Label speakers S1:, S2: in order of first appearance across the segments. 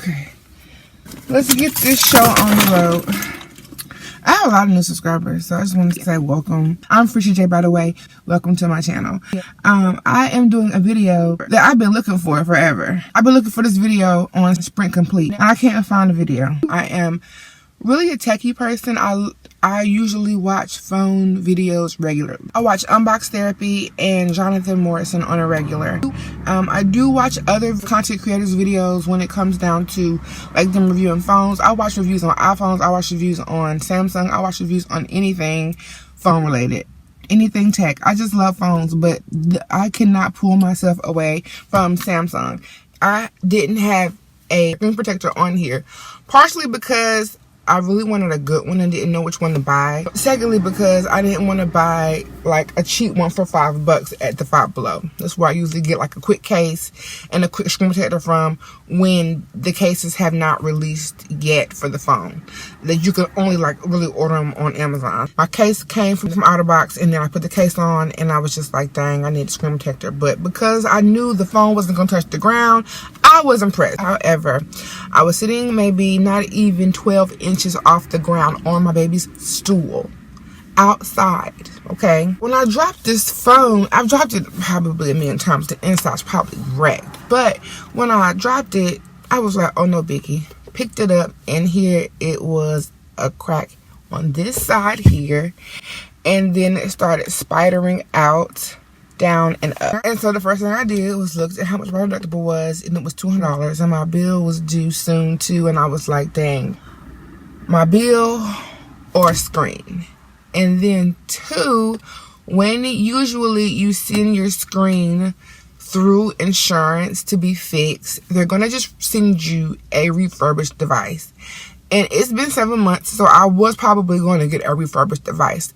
S1: Okay, let's get this show on the road. I have a lot of new subscribers, so I just wanted to say welcome. I'm Frenchi, by the way. Welcome to my channel. I am doing a video that I've been looking for forever. I've been looking for this video on Sprint Complete, and I can't find a video. I am really a techie person. I usually watch phone videos regularly. I watch Unbox Therapy and Jonathan Morrison on a regular. I do watch other content creators' videos when it comes down to like them reviewing phones. I watch reviews on iPhones. I watch reviews on Samsung. I watch reviews on anything phone related. Anything tech. I just love phones, but I cannot pull myself away from Samsung. I didn't have a screen protector on here, partially because I really wanted a good one and didn't know which one to buy. Secondly, because I didn't want to buy like a cheap one for $5 at the Five Below. That's where I usually get like a quick case and a quick screen protector from when the cases have not released yet for the phone. That you can only like really order them on Amazon. My case came from OtterBox, and then I put the case on and I was just like, dang, I need a screen protector. But because I knew the phone wasn't going to touch the ground, I was impressed. However, I was sitting maybe not even 12 inches off the ground on my baby's stool outside. Okay, when I dropped this phone, I've dropped it probably a million times. The inside's probably wrecked, but when I dropped it, I was like, oh no biggie. Picked it up, and here it was, a crack on this side here, and then it started spidering out, down and up. And so the first thing I did was look at how much my deductible was, and it was $200, and my bill was due soon too. And I was like, dang, my bill or screen. And then two, when usually you send your screen through insurance to be fixed, they're gonna just send you a refurbished device. And it's been 7 months, so I was probably going to get a refurbished device.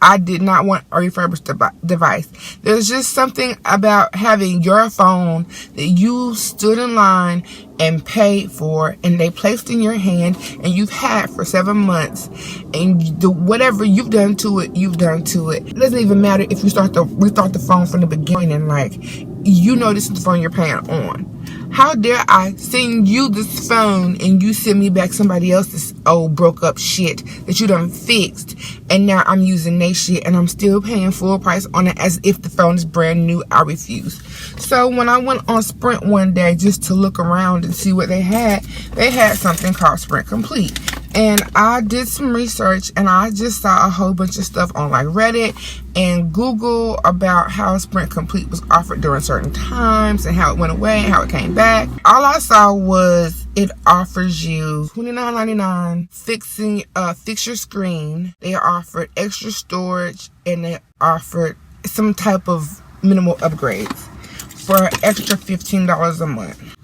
S1: I did not want a refurbished device. There's just something about having your phone that you stood in line and paid for, and they placed in your hand, and you've had for 7 months, and whatever you've done to it, you've done to it. It doesn't even matter if you restart the phone from the beginning. Like, you know this is the phone you're paying on. How dare I send you this phone and you send me back somebody else's old broke up shit that you done fixed, and now I'm using their shit and I'm still paying full price on it as if the phone is brand new? I refuse. So when I went on Sprint one day just to look around and see what they had something called Sprint Complete. And I did some research, and I just saw a whole bunch of stuff on like Reddit and Google about how Sprint Complete was offered during certain times and how it went away and how it came back. All I saw was it offers you $29.99 fix your screen. They offered extra storage, and they offered some type of minimal upgrades for an extra $15 a month.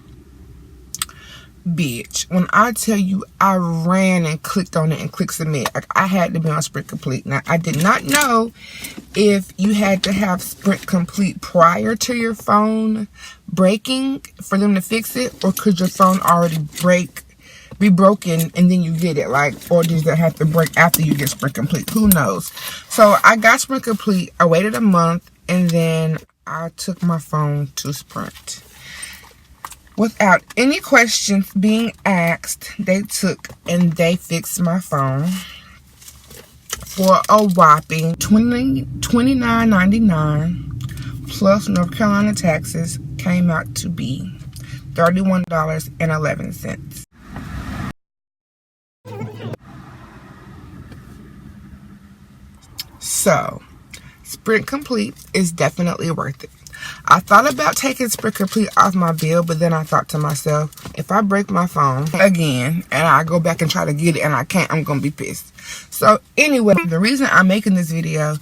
S1: Bitch, when I tell you I ran and clicked on it and clicked submit, like I had to be on Sprint Complete. Now, I did not know if you had to have Sprint Complete prior to your phone breaking for them to fix it, or could your phone already be broken and then you get it, like, or does it have to break after you get Sprint Complete? Who knows? So I got Sprint Complete. I waited a month, and then I took my phone to Sprint. Without any questions being asked, they took and they fixed my phone for a whopping $29.99 plus North Carolina taxes. Came out to be $31.11. So, Sprint Complete is definitely worth it. I thought about taking Sprint Complete off my bill, but then I thought to myself, if I break my phone again and I go back and try to get it and I can't, I'm going to be pissed. So anyway, the reason I'm making this video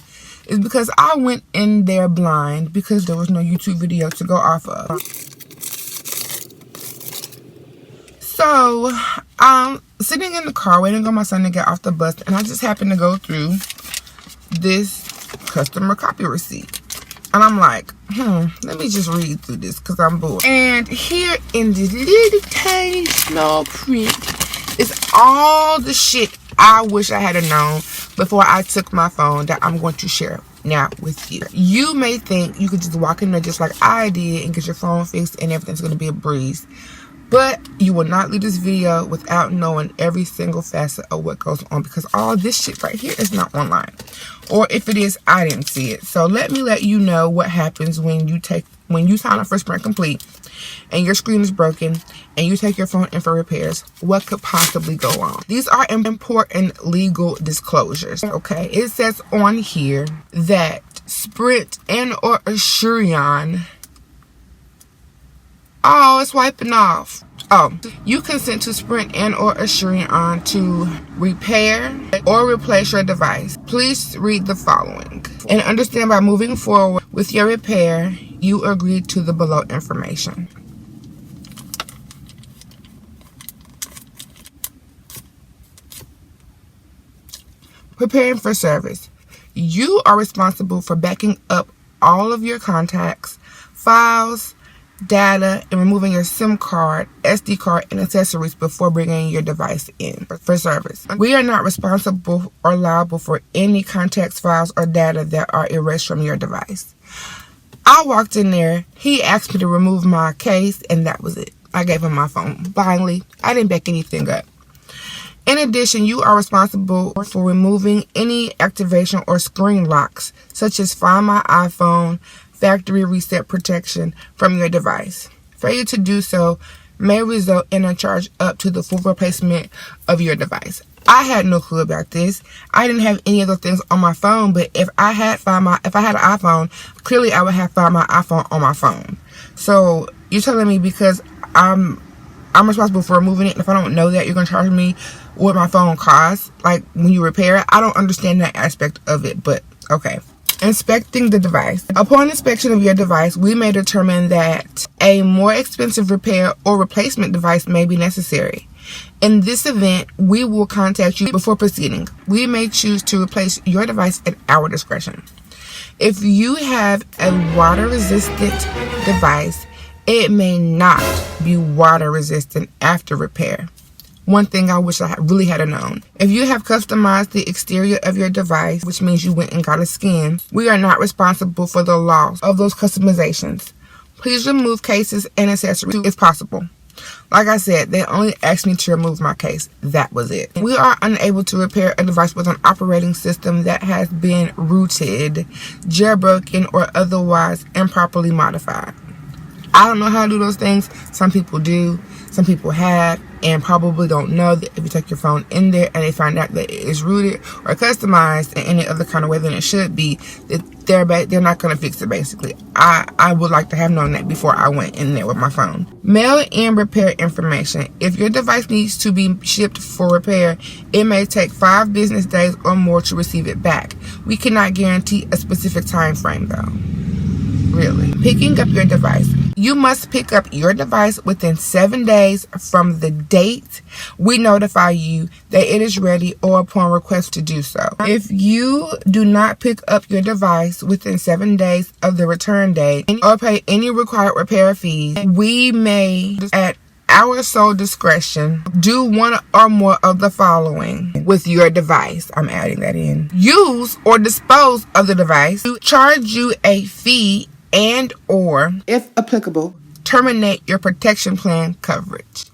S1: is because I went in there blind because there was no YouTube video to go off of. So I'm sitting in the car waiting on my son to get off the bus, and I just happened to go through this customer copy receipt. And I'm like, let me just read through this because I'm bored. And here in the little tiny small print is all the shit I wish I had known before I took my phone that I'm going to share now with you. You may think you could just walk in there just like I did and get your phone fixed and everything's going to be a breeze. But you will not leave this video without knowing every single facet of what goes on, because all this shit right here is not online. Or if it is, I didn't see it. So let me let you know what happens when you sign up for Sprint Complete and your screen is broken and you take your phone in for repairs. What could possibly go on? These are important legal disclosures, okay? It says on here that Sprint and or Asurion... Oh, it's wiping off. Oh, you consent to Sprint and or Asurion to repair or replace your device. Please read the following and understand by moving forward with your repair, you agree to the below information. Preparing for service. You are responsible for backing up all of your contacts, files, data, and removing your SIM card, SD card, and accessories before bringing your device in for service. We are not responsible or liable for any contacts, files, or data that are erased from your device. I walked in there, he asked me to remove my case, and that was it. I gave him my phone. Finally, I didn't back anything up. In addition, you are responsible for removing any activation or screen locks, such as Find My iPhone, factory reset protection from your device. Failure to do so may result in a charge up to the full replacement of your device. I had no clue about this. I didn't have any other things on my phone, but if I had an iPhone, clearly I would have Find My iPhone on my phone. So you're telling me because I'm responsible for removing it, and if I don't know that, you're gonna charge me what my phone costs, like when you repair it? I don't understand that aspect of it, but okay. Inspecting the device. Upon inspection of your device, we may determine that a more expensive repair or replacement device may be necessary. In this event, we will contact you before proceeding. We may choose to replace your device at our discretion. If you have a water-resistant device, it may not be water-resistant after repair. One thing I wish I really had known. If you have customized the exterior of your device, which means you went and got a skin, we are not responsible for the loss of those customizations. Please remove cases and accessories if possible. Like I said, they only asked me to remove my case. That was it. We are unable to repair a device with an operating system that has been rooted, jailbroken, or otherwise improperly modified. I don't know how to do those things. Some people do. Some people have and probably don't know that if you take your phone in there and they find out that it is rooted or customized in any other kind of way than it should be, that they're not going to fix it, basically. I would like to have known that before I went in there with my phone. Mail in repair information. If your device needs to be shipped for repair, it may take 5 business days or more to receive it back. We cannot guarantee a specific time frame though. Really. Picking up your device. You must pick up your device within 7 days from the date we notify you that it is ready or upon request to do so. If you do not pick up your device within 7 days of the return date or pay any required repair fees, we may, at our sole discretion, do one or more of the following with your device. I'm adding that in. Use or dispose of the device, charge you a fee, and or, if applicable, terminate your protection plan coverage.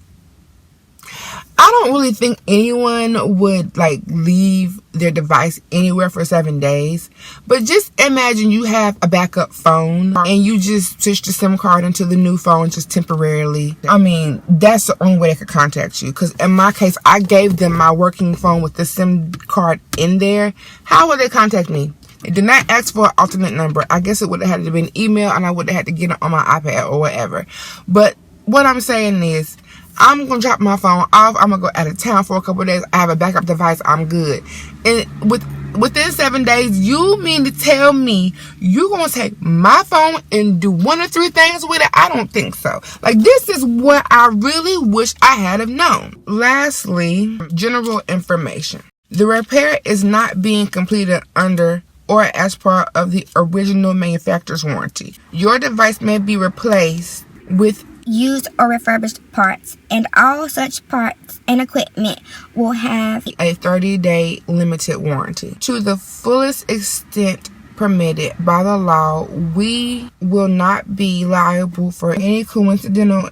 S1: I don't really think anyone would leave their device anywhere for 7 days, but just imagine you have a backup phone and you just switch the SIM card into the new phone just temporarily. I mean, that's the only way they could contact you, because in my case, I gave them my working phone with the SIM card in there. How would they contact me? It did not ask for an alternate number. I guess it would have had to be an email, and I would have had to get it on my iPad or whatever. But what I'm saying is, I'm going to drop my phone off. I'm going to go out of town for a couple of days. I have a backup device. I'm good. And within 7 days, you mean to tell me you're going to take my phone and do 1 or 3 things with it? I don't think so. This is what I really wish I had have known. Lastly, general information. The repair is not being completed under or as part of the original manufacturer's warranty. Your device may be replaced with
S2: used or refurbished parts, and all such parts and equipment will have
S1: a 30-day limited warranty. To the fullest extent permitted by the law, we will not be liable for any coincidental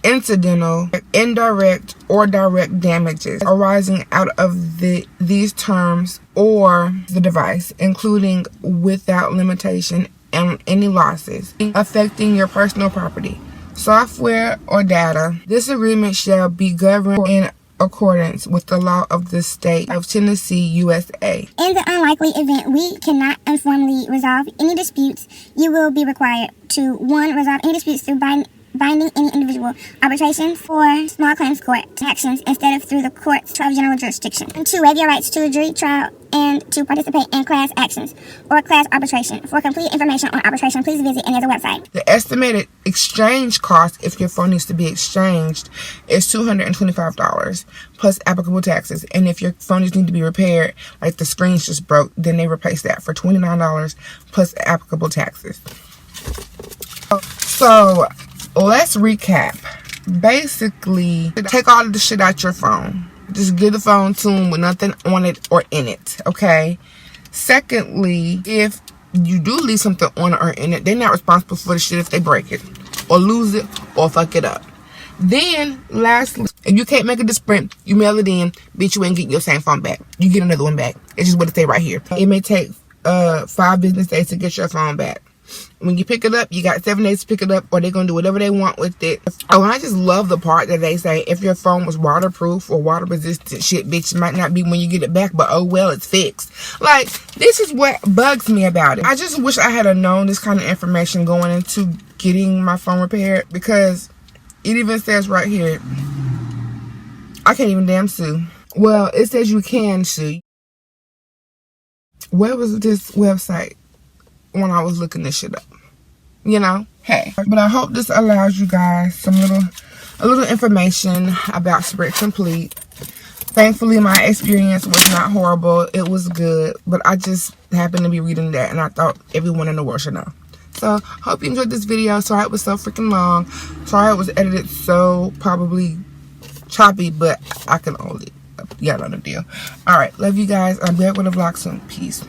S1: incidental, indirect, or direct damages arising out of these terms or the device, including without limitation and any losses affecting your personal property, software, or data. This agreement shall be governed in accordance with the law of the state of Tennessee, USA.
S2: In the unlikely event we cannot informally resolve any disputes, you will be required to 1. Resolve any disputes through binding any individual arbitrations or small claims court actions instead of through the courts of general jurisdiction. And 2. Waive your rights to a jury trial and to participate in class actions or class arbitration. For complete information on arbitration, please visit any other website.
S1: The estimated exchange cost if your phone needs to be exchanged is $225 plus applicable taxes. And if your phone just needs to be repaired, like the screen's just broke, then they replace that for $29 plus applicable taxes. So let's recap. Basically, take all of the shit out your phone. Just give the phone to them with nothing on it or in it, okay? Secondly, if you do leave something on it or in it, they're not responsible for the shit if they break it or lose it or fuck it up. Then, lastly, if you can't make a sprint, you mail it in, bitch, you ain't getting your same phone back. You get another one back. It's just what it say right here. It may take 5 business days to get your phone back. When you pick it up, you got 7 days to pick it up, or they're going to do whatever they want with it. Oh, and I just love the part that they say, if your phone was waterproof or water resistant, shit, bitch, it might not be when you get it back, but oh well, it's fixed. Like, this is what bugs me about it. I just wish I had known this kind of information going into getting my phone repaired, because it even says right here, I can't even damn sue. Well, it says you can sue. Where was this website when I was looking this shit up? You know, hey. But I hope this allows you guys a little information about Sprint Complete. Thankfully, my experience was not horrible. It was good, but I just happened to be reading that, and I thought everyone in the world should know. So, hope you enjoyed this video. Sorry it was so freaking long. Sorry it was edited so probably choppy, but I can hold it. Y'all know the deal. Alright, love you guys. I'll be back with a vlog soon. Peace.